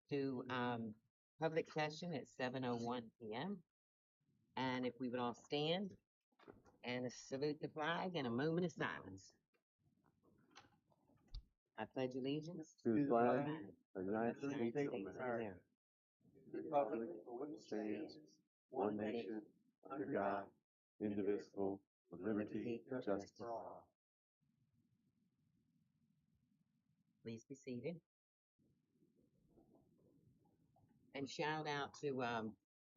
to public session at 7:01 p.m. And if we would all stand and salute the flag and a moment of silence. I pledge allegiance to the flag flag of the United States of America, the republic for which it stands, one nation, under God, indivisible, with liberty and justice for all. Please be seated. And shout out to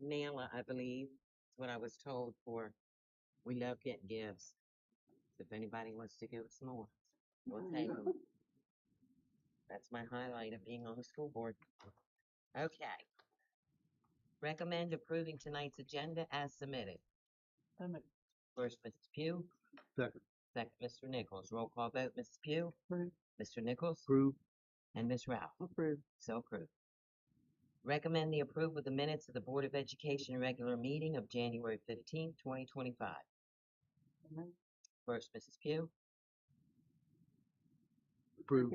Nayla, I believe, is what I was told for We Love Getting Gifts. If anybody wants to give us more, we'll take them. That's my highlight of being on the school board. Okay. Recommend approving tonight's agenda as submitted. First, Mrs. Pugh. Second. Second, Mr. Nichols. Roll call vote, Mrs. Pugh. Approved. Mr. Nichols. Approved. And Ms. Ralph. Approved. So approved. Recommend the approval of the minutes of the Board of Education regular meeting of January 15, 2025. First, Mrs. Pugh. Approved.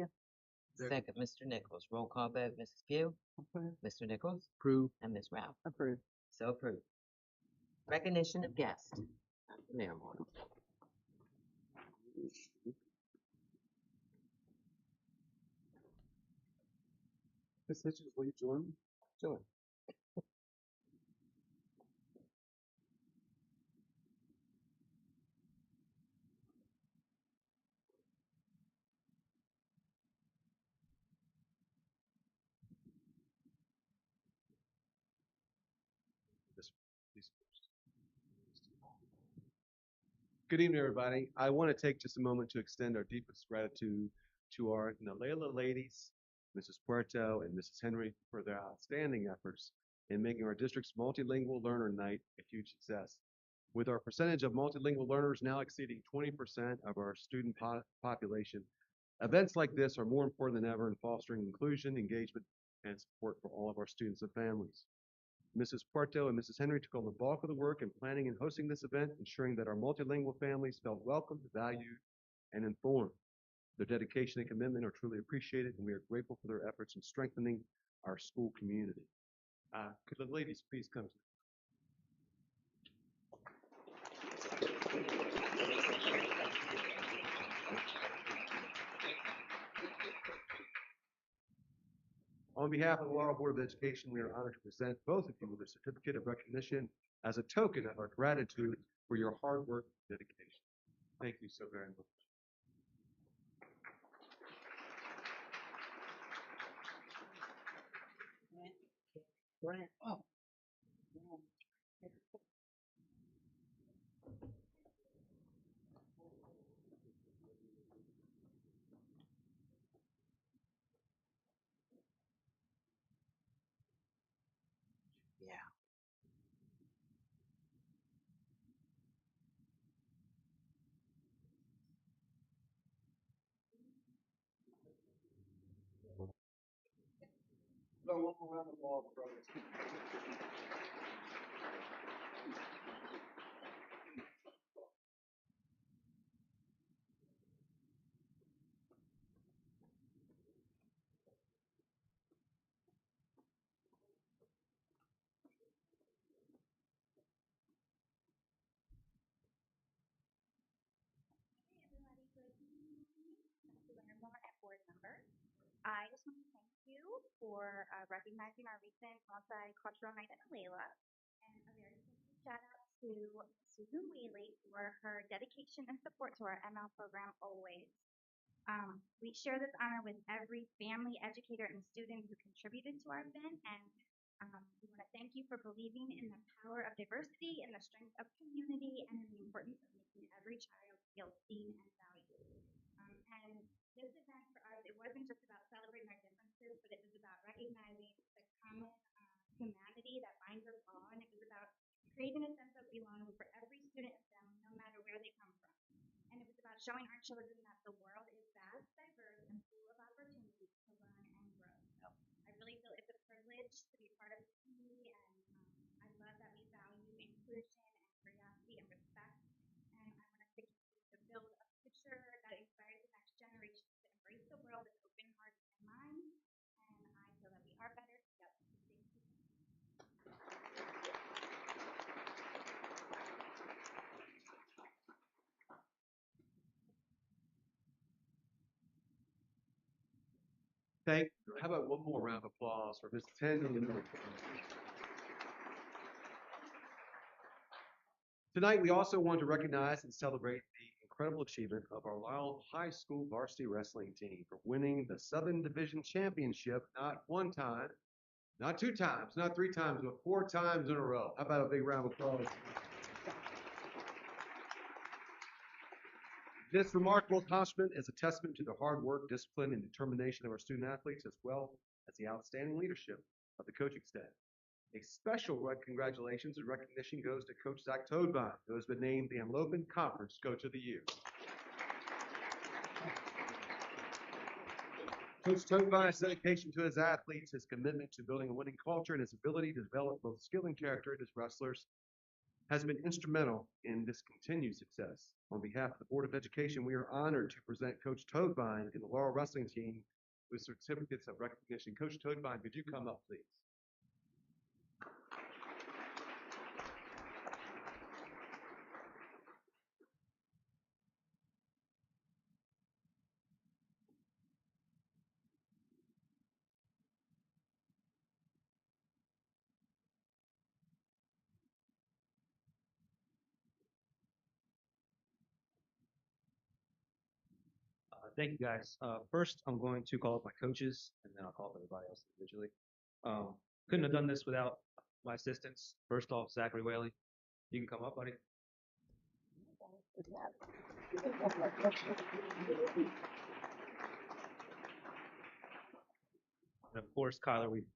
Second, Mr. Nichols. Roll call vote, Mrs. Pugh. Approved. Mr. Nichols. Approved. And Ms. Ralph. Approved. So approved. Recognition of guests. Mayor Moore. Ms. Hitchens, will you join me? Sure. Good evening, everybody. I want to take just a moment to extend our deepest gratitude to our Layla ladies, Mrs. Puerto and Mrs. Henry, for their outstanding efforts in making our district's multilingual learner night a huge success. With our percentage of multilingual learners now exceeding 20% of our student population, events like this are more important than ever in fostering inclusion, engagement, and support for all of our students and families. Mrs. Puerto and Mrs. Henry took on the bulk of the work in planning and hosting this event, ensuring that our multilingual families felt welcomed, valued, and informed. Their dedication and commitment are truly appreciated, and we are grateful for their efforts in strengthening our school community. Could the ladies please come? On behalf of the Laurel Board of Education, we are honored to present both of you with a certificate of recognition as a token of our gratitude for your hard work and dedication. Thank you so very much. Oh. Yeah. One more round of applause, brothers. Board member. I just want to thank you for recognizing our recent multicultural night at Layla, and a very special shout out to Susan Whaley for her dedication and support to our ML program always. We share this honor with every family, educator, and student who contributed to our event, and we want to thank you for believing in the power of diversity and the strength of community and in the importance of making every child feel seen and valued. And this event for us, it wasn't just about celebrating our differences, but it was about recognizing the common humanity that binds us all, and it was about creating a sense of belonging for every student and family, no matter where they come from. And it was about showing our children that the world is vast, diverse, and full of opportunities to learn and grow. So I really feel it's a privilege to be part of this community, and I love that we value inclusion and curiosity and respect. And I want us to continue to build a picture that inspires the next generation to embrace the world with open hearts and minds. And I feel that we are better How about one more round of applause for Mrs. Henry? Tonight, we also want to recognize and celebrate the incredible achievement of our Lyle High School varsity wrestling team for winning the Southern Division Championship not one time, not two times, not three times, but 4 times in a row. How about a big round of applause? This remarkable accomplishment is a testament to the hard work, discipline, and determination of our student athletes, as well as the outstanding leadership of the coaching staff. A special congratulations and recognition goes to Coach Zach Toadvine, who has been named the Amlopen Conference Coach of the Year. Coach Toadvine's dedication to his athletes, his commitment to building a winning culture, and his ability to develop both skill and character in his wrestlers has been instrumental in this continued success. On behalf of the Board of Education, we are honored to present Coach Toadvine and the Laurel Wrestling Team with certificates of recognition. Coach Toadvine, could you come up, please? Thank you, guys. First, I'm going to call up my coaches, and then I'll call up everybody else individually. Couldn't have done this without my assistants. First off, Zachary Whaley. You can come up, buddy. And of course, Kyler Weaver.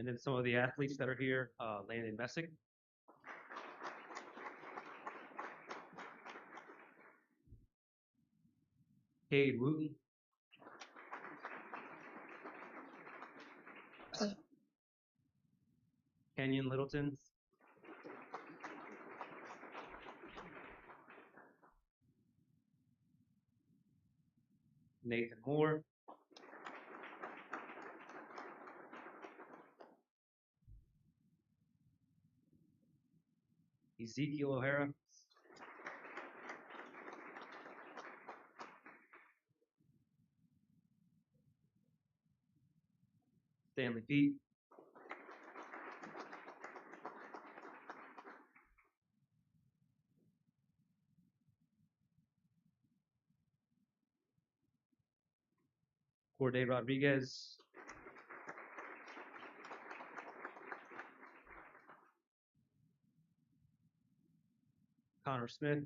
And then some of the athletes that are here, Landon Messick. Cade Wooten. Kenyon Littleton. Nathan Moore. Ezekiel O'Hara. Stanley Pete. Corday Rodriguez. Connor Smith.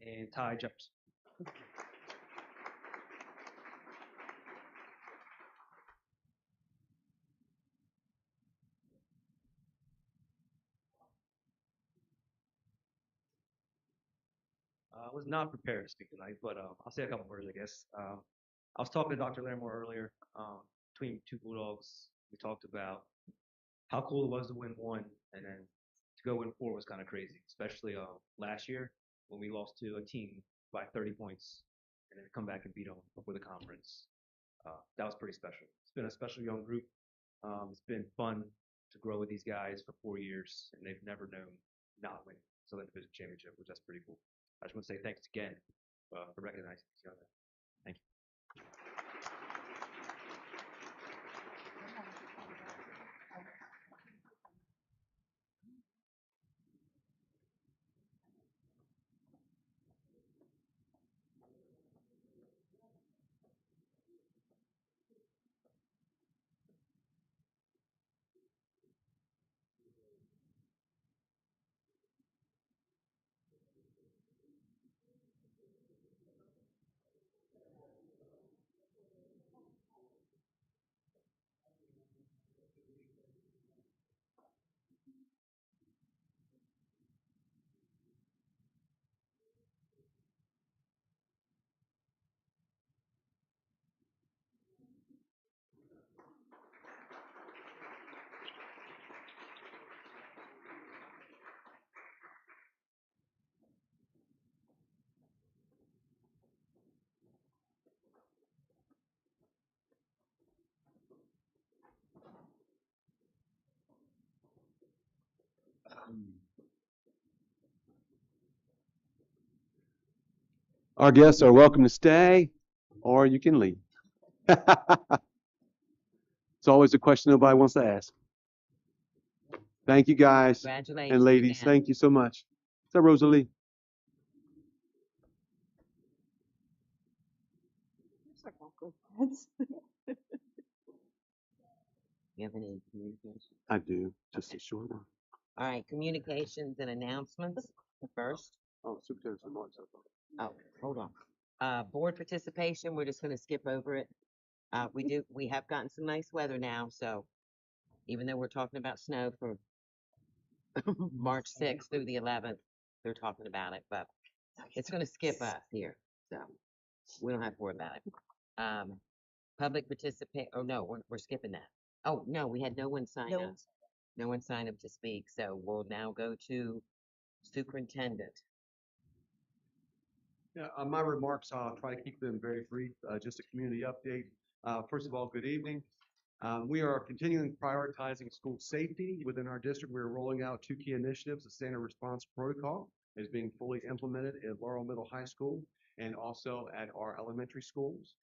And Ty Jefferson. I was not prepared to speak tonight, but I'll say a couple words, I guess. I was talking to Dr. Larimore earlier. Between two Bulldogs, we talked about how cool it was to win one, and then to go win four was kind of crazy, especially last year when we lost to a team by 30 points and then come back and beat them before the conference. That was pretty special. It's been a special young group. It's been fun to grow with these guys for 4 years, and they've never known not winning Southern Division Championship, which that's pretty cool. I just want to say thanks again for recognizing these young men. Thank you. Our guests are welcome to stay, or you can leave. It's always a question nobody wants to ask. Thank you, guys Congratulations and ladies. again. Thank you so much. Is that Rosalie? You have any communications? I do. Just a short one. All right, communications and announcements first. Oh, superintendent's remarks. Oh, hold on. Board participation, we're just gonna skip over it. We have gotten some nice weather now, so even though we're talking about snow for March 6th through the 11th, they're talking about it, but it's gonna skip us here, so we don't have to worry about it. Public participate, oh no, we're skipping that. Oh, no, we had no one sign up. No one signed up to speak, so we'll now go to superintendent. Yeah, my remarks, I'll try to keep them very brief. Just a community update. First of all, good evening. We are continuing prioritizing school safety within our district. We're rolling out 2 key initiatives. The standard response protocol is being fully implemented at Laurel Middle High School and also at our elementary schools.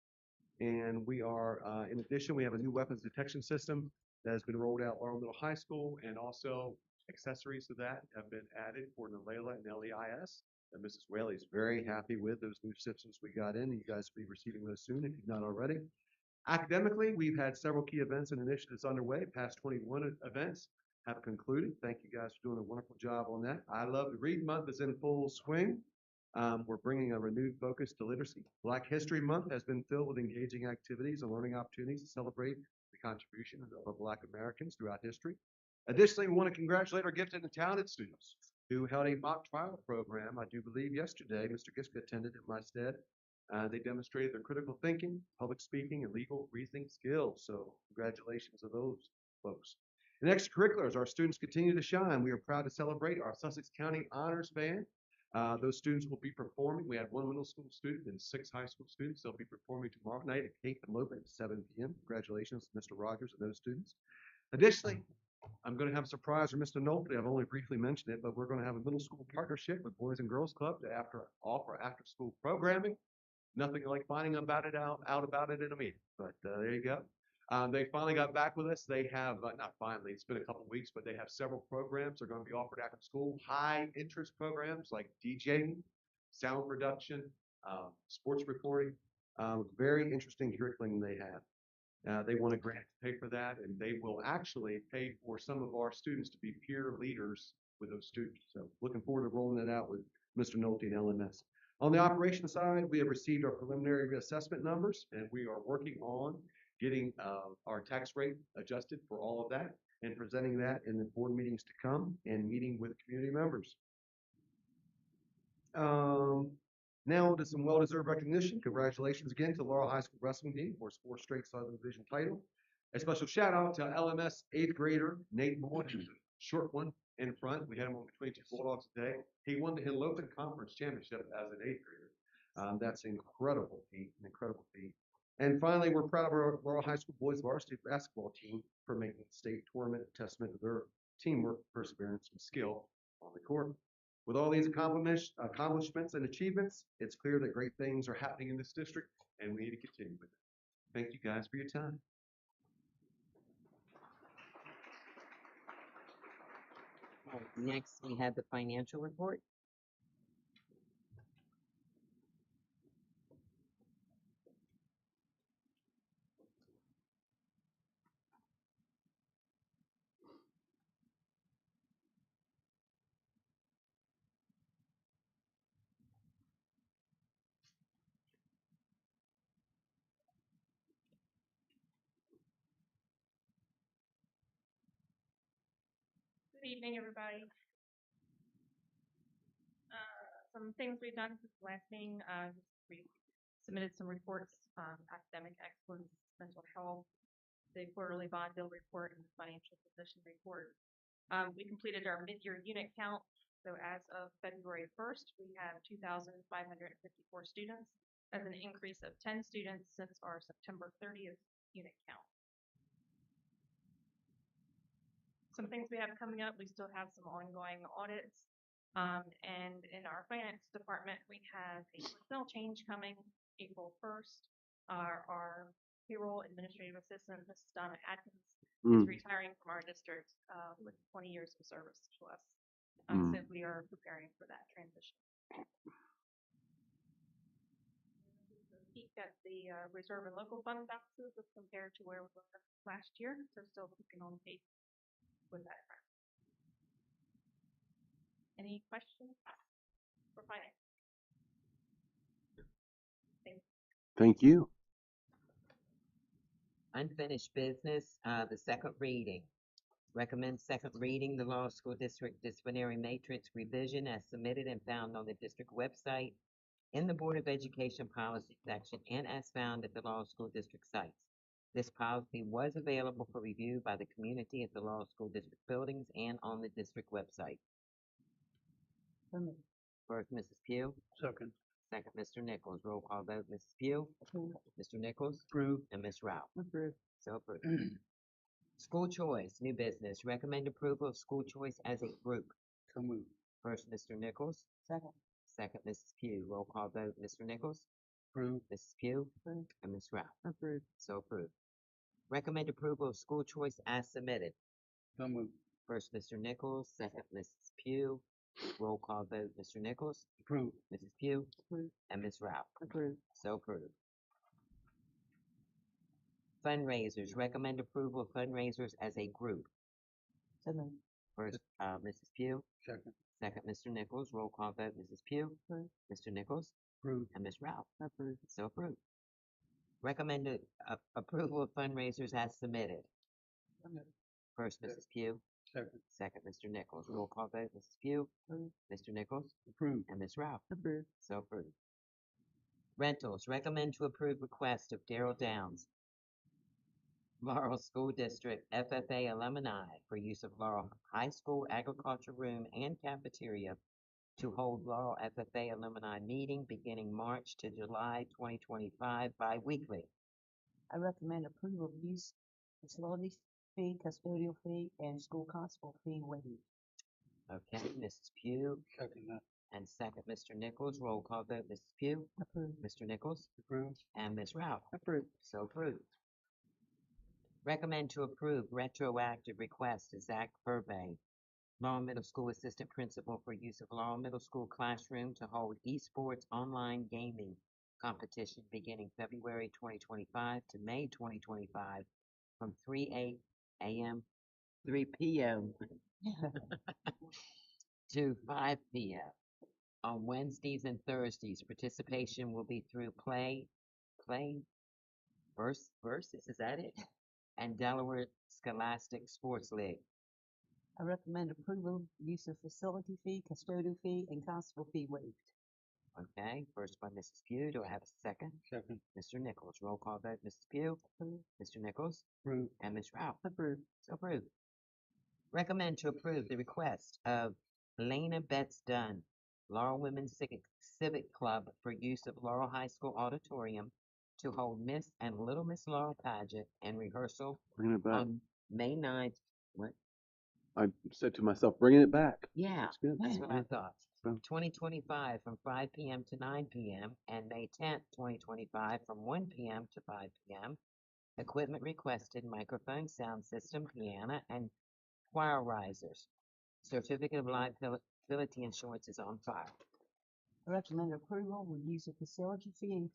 And we are, in addition, we have a new weapons detection system that has been rolled out at Laurel Middle High School, and also accessories to that have been added for NALELA and LEIS. And Mrs. Whaley is very happy with those new systems we got in. You guys will be receiving those soon if you're not already. Academically, we've had several key events and initiatives underway. Past 21 events have concluded. Thank you guys for doing a wonderful job on that. I Love to Read Month is in full swing. We're bringing a renewed focus to literacy. Black History Month has been filled with engaging activities and learning opportunities to celebrate the contribution of Black Americans throughout history. Additionally, we want to congratulate our gifted and talented students who held a mock trial program, I do believe yesterday. Mr. Giska attended in my stead. They demonstrated their critical thinking, public speaking, and legal reasoning skills. So congratulations to those folks. In extracurriculars, our students continue to shine. We are proud to celebrate our Sussex County Honors Band. Those students will be performing. We had 1 middle school student and 6 high school students. They'll be performing tomorrow night at Cape and Lope at 7 p.m. Congratulations to Mr. Rogers and those students. Additionally, I'm going to have a surprise for Mr. Nolte. I've only briefly mentioned it, but we're going to have a middle school partnership with Boys and Girls Club to offer after-school programming. Nothing like finding out about it in a meeting, but there you go. They finally got back with us. They have, not finally, it's been a couple weeks, but they have several programs that are going to be offered after school. High interest programs like DJing, sound production, sports reporting. Very interesting curriculum they have. They want a grant to pay for that, and they will actually pay for some of our students to be peer leaders with those students. So looking forward to rolling that out with Mr. Nolte and LMS. On the operations side, we have received our preliminary reassessment numbers, and we are working on getting our tax rate adjusted for all of that and presenting that in the board meetings to come and meeting with community members. Now to some well-deserved recognition. Congratulations again to Laurel High School wrestling team for its 4th straight Southern Division title. A special shout out to LMS 8th grader Nate Moore, who's a short one in front. We had him on between 2 Bulldogs today. He won the Henlopen Conference Championship as an 8th grader. That's an incredible feat. And finally, we're proud of our Laurel High School boys varsity basketball team for making the state tournament a testament to their teamwork, perseverance, and skill on the court. With all these accomplishments and achievements, it's clear that great things are happening in this district, and we need to continue with it. Thank you guys for your time. Next, we have the financial report. Good evening, everybody. Some things we've done since the last meeting, we submitted some reports, academic excellence, mental health, the quarterly bond bill report, and the financial position report. We completed our mid-year unit count. So as of February 1st, we have 2,554 students. That's an increase of 10 students since our September 30th unit count. some things we have coming up. We still have some ongoing audits. And in our finance department, we have a personnel change coming April 1st. Our payroll administrative assistant, Mrs. Donna Atkins, is retiring from our district with 20 years of service to us. So we are preparing for that transition. Peek at the reserve and local fund balances as compared to where we were last year. So still keeping on pace with that. Any questions for finance? Thank you. Unfinished business, the second reading. Recommend second reading the Laurel School District disciplinary matrix revision as submitted and found on the district website in the Board of Education policy section and as found at the Laurel School District sites. This policy was available for review by the community at the Laurel School District buildings and on the district website. First, Mrs. Pugh. Second. Second, Mr. Nichols. Roll call vote, Mrs. Pugh. Approved. Mr. Nichols. Approved. And Ms. Rao. Approved. So approved. School choice, new business. Recommend approval of school choice as a group. So moved. First, Mr. Nichols. Second. Second, Mrs. Pugh. Roll call vote, Mr. Nichols. Approved. Mrs. Pugh. Approved. And Ms. Rao. Approved. So approved. Recommend approval of school choice as submitted. So moved. First, Mr. Nichols. Second, Mrs. Pugh. Roll call vote, Mr. Nichols. Approved. Mrs. Pugh. Approved. And Ms. Rao. Approved. So approved. Fundraisers. Recommend approval of fundraisers as a group. So moved. First, Mrs. Pugh. Second. Second, Mr. Nichols. Roll call vote, Mrs. Pugh. Approved. Mr. Nichols. Approved. And Ms. Rao. Approved. So approved. Recommended approval of fundraisers as submitted. So moved. First, Mrs. Pugh. Second. Second, Mr. Nichols. Roll call vote, Mrs. Pugh. Approved. Mr. Nichols. Approved. And Ms. Rao. Approved. So approved. Rentals. Recommend to approve request of Darrell Downs, Laurel School District FFA alumni for use of Laurel High School agriculture room and cafeteria to hold Laurel FFA alumni meeting beginning March to July 2025 bi-weekly. I recommend approval of use facility fee, custodial fee, and school constable fee waived. Okay, Mrs. Pugh. Second that. And second, Mr. Nichols. Roll call vote, Mrs. Pugh. Approved. Mr. Nichols. Approved. And Ms. Rao. Approved. So approved. Recommend to approve retroactive request to Zach Furby, Laurel Middle School Assistant Principal, for use of Laurel Middle School classroom to hold esports online gaming competition beginning February 2025 to May 2025 from 3 p.m. to 5 p.m. on Wednesdays and Thursdays. Participation will be through Versus, is that it? And Delaware Scholastic Sports League. I recommend approval of use of facility fee, custodial fee, and constable fee waived. Okay, first by Mrs. Pugh. Do I have a second? Second. Mr. Nichols. Roll call vote, Mrs. Pugh. Approved. Mr. Nichols. Approved. And Ms. Rao. Approved. So approved. Recommend to approve the request of Lena Betts Dunn, Laurel Women's Civic Club, for use of Laurel High School auditorium to hold Miss and Little Miss Laurel pageant and rehearsal Bringing it back. on May 9th. What? I said to myself, bringing it back. Yeah, That's good. that's what I thought. So- 2025 from 5 p.m. to 9 p.m. and May 10th, 2025 from 1 p.m. to 5 p.m. Equipment requested: microphone, sound system, piano, and choir risers. Certificate of liability insurance is on file. I recommend approval with use of facility fee and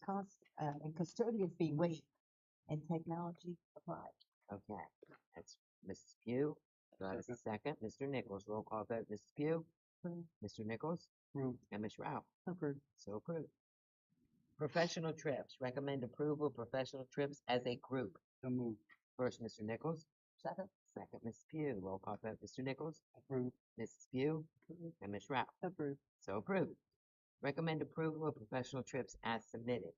custodial fee waived and technology applied. Okay, that's Mrs. Pugh. Do I have a second? Mr. Nichols. Roll call vote, Mrs. Pugh. Approved. Mr. Nichols. Approved. And Ms. Rao. Approved. So approved. Professional trips. Recommend approval of professional trips as a group. So moved. First, Mr. Nichols. Second. Second, Ms. Pugh. Roll call vote, Mr. Nichols. Approved. Mrs. Pugh. Approved. And Ms. Rao. Approved. So approved. Recommend approval of professional trips as submitted.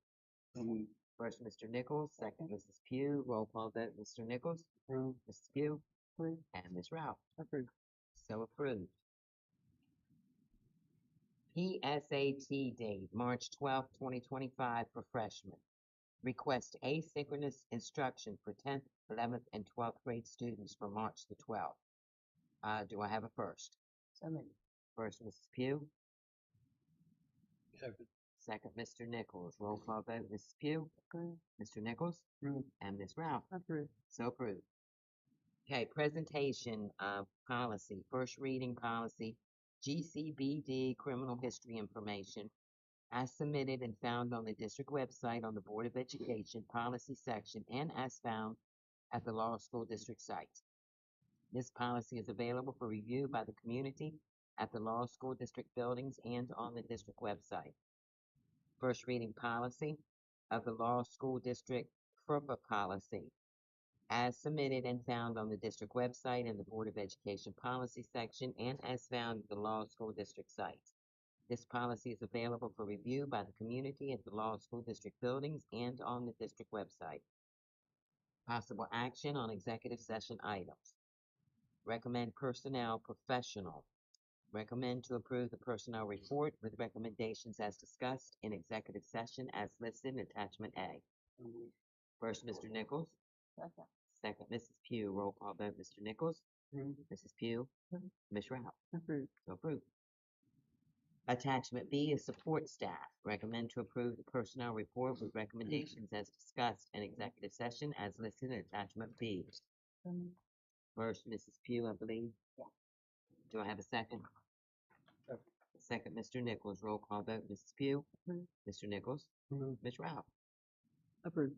So moved. First, Mr. Nichols. Second, Mrs. Pugh. Roll call vote, Mr. Nichols. Approved. Mrs. Pugh. Approved. And Ms. Rao. Approved. So approved. PSAT date, March 12th, 2025 for freshmen. Request asynchronous instruction for 10th, 11th, and 12th grade students for March the 12th. Do I have a first? So moved. First, Mrs. Pugh. Second. Second, Mr. Nichols. Roll call vote, Mrs. Pugh, Approve. Mr. Nichols, Approve. and Ms. Ralph. Approve. So approved. Okay, presentation of policy, first reading policy, GCBD criminal history information, as submitted and found on the district website on the Board of Education policy section and as found at the law school district site. This policy is available for review by the community at the law school district buildings and on the district website. First reading policy of the law school district FERPA policy, as submitted and found on the district website and the Board of Education policy section and as found at the law school district site. This policy is available for review by the community at the law school district buildings and on the district website. Possible action on executive session items. Recommend personnel professional. Recommend to approve the personnel report with recommendations as discussed in executive session as listed in attachment A. So moved. First, Mr. Nichols. Second. Second, Mrs. Pugh. Roll call vote, Mr. Nichols, Approve. Mrs. Pugh, Approve. Ms. Ralph. Approve. So approved. Attachment B is support staff. Recommend to approve the personnel report with recommendations as discussed in executive session as listed in attachment B. So moved. First, Mrs. Pugh, I believe. Yeah. Do I have a second? Second. Second, Mr. Nichols. Roll call vote, Mrs. Pugh, Approve. Mr. Nichols, Approve. Ms. Ralph. Approve.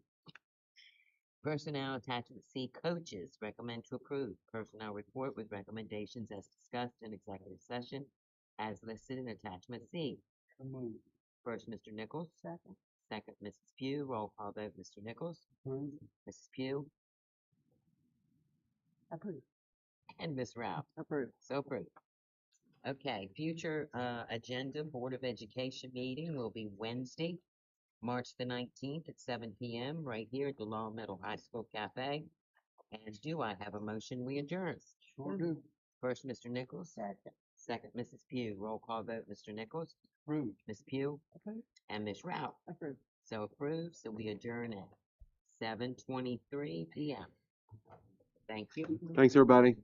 Personnel attachment C, coaches. Recommend to approve personnel report with recommendations as discussed in executive session as listed in attachment C. So moved. First, Mr. Nichols. Second. Second, Mrs. Pugh. Roll call vote, Mr. Nichols, Approve. Mrs. Pugh, Approve. and Ms. Ralph. Approve. So approved. Okay, future agenda, Board of Education meeting will be Wednesday, March the 19th at 7 p.m. right here at the Long Meadow High School Cafe. And do I have a motion? We adjourn. Sure do. First, Mr. Nichols. Second. Second, Mrs. Pugh. Roll call vote, Mr. Nichols, Approve. Ms. Pugh, Approve. and Ms. Ralph. Approve. So approved. So we adjourn at 7:23 p.m. Thank you. Thanks, everybody.